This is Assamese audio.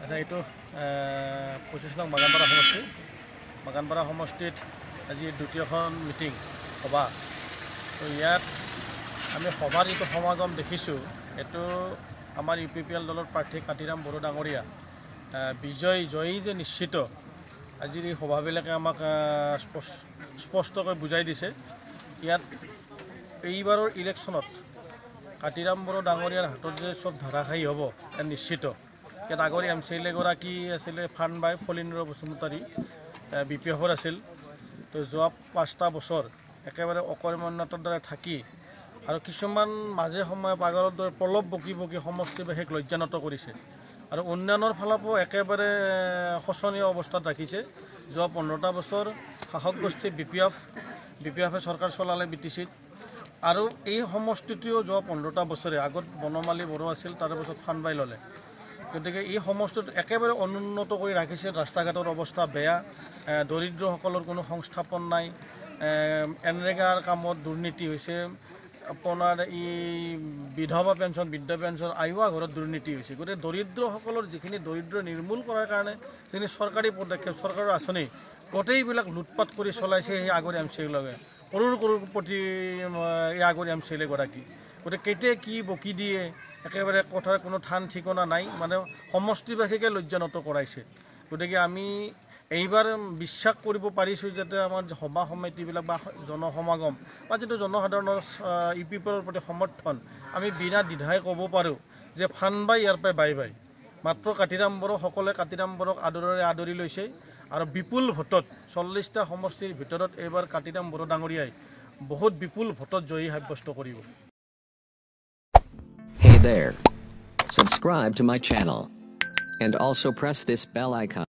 আচ্ছা এইটো 25 নং বাগানপাৰা সমষ্টিত আজি দ্বিতীয়খন মিটিং সভা তো ইয়াত আমি সভাৰ যিটো সমাগম দেখিছোঁ এইটো আমাৰ UPPL দলৰ প্ৰাৰ্থী কাতিৰাম বড়ো ডাঙৰীয়া জয়ী যে নিশ্চিত আজিৰ এই সভাবিলাকে আমাক স্পষ্টকৈ বুজাই দিছে ইয়াত এইবাৰৰ ইলেকশ্যনত কাতিৰাম বড়ো ডাঙৰীয়াৰ হাতত যে চব ধাৰাসায়ী হ'ব ইয়াত নিশ্চিত ইয়াত আগৰ MCLA গৰাকী আছিলে ফানবাই ফলিন্দ্ৰ বসুমতাৰী BPFৰ আছিল তো যোৱা 5টা বছৰ একেবাৰে অকৰ্মণ্যতাৰ দ্বাৰা থাকি আৰু কিছুমান মাজে সময়ে পাগলৰ দৰে প্ৰলভ বকি সমষ্টিবাসীক লজ্জানত কৰিছে আৰু উন্নয়নৰ ফালপো একেবাৰে শোচনীয় অৱস্থাত ৰাখিছে যোৱা 15টা বছৰ শাসক গোষ্ঠী BPFে চৰকাৰ চলালে BTCত আৰু এই সমষ্টিটোও যোৱা 15টা বছৰে আগত বনমালী বড়ো আছিল তাৰ পিছত ফানবাই ল'লে গতিকে এই সমষ্টিত একেবাৰে অনুন্নত কৰি ৰাখিছে ৰাস্তা ঘাটৰ অৱস্থা বেয়া দৰিদ্ৰসকলৰ কোনো সংস্থাপন নাই এনৰেগাৰ কামত দুৰ্নীতি হৈছে আপোনাৰ এই বিধৱা পেঞ্চন বৃদ্ধ পেঞ্চন আয়ুৱা ঘৰত দুৰ্নীতি হৈছে গতিকে দৰিদ্ৰসকলৰ যিখিনি দৰিদ্ৰ নিৰ্মূল কৰাৰ কাৰণে যিখিনি চৰকাৰী পদক্ষেপ চৰকাৰৰ আঁচনি গোটেইবিলাক লুটপাট কৰি চলাইছে সেই আগৰ MCLA কৰোড়পতি এই আগৰ MCLA গৰাকী গতিকে কেতিয়া কি বকি দিয়ে একেবাৰে কথাৰ কোনো ঠান ঠিকনা নাই মানে সমষ্টিবাসীকে লজ্জানত কৰাইছে গতিকে আমি এইবাৰ বিশ্বাস কৰিব পাৰিছোঁ যাতে আমাৰ সভা সমিতিবিলাক বা জনসমাগম বা যিটো জনসাধাৰণৰ UPPLৰ প্ৰতি সমৰ্থন আমি বিনা দ্বিধাই ক'ব পাৰোঁ যে ফানবাই ইয়াৰ পৰাই বাই মাত্ৰ কাতিৰাম বড়ো সকলে কাতিৰাম বড়োক আদৰেৰে আদৰি লৈছে আৰু বিপুল ভোটত 40টা সমষ্টিৰ ভিতৰত এইবাৰ কাতিৰাম বড়ো ডাঙৰীয়াই বহুত বিপুল ভোটত জয়ী সাব্যস্ত কৰিব Hey there. Subscribe to my channel. And also press this bell icon.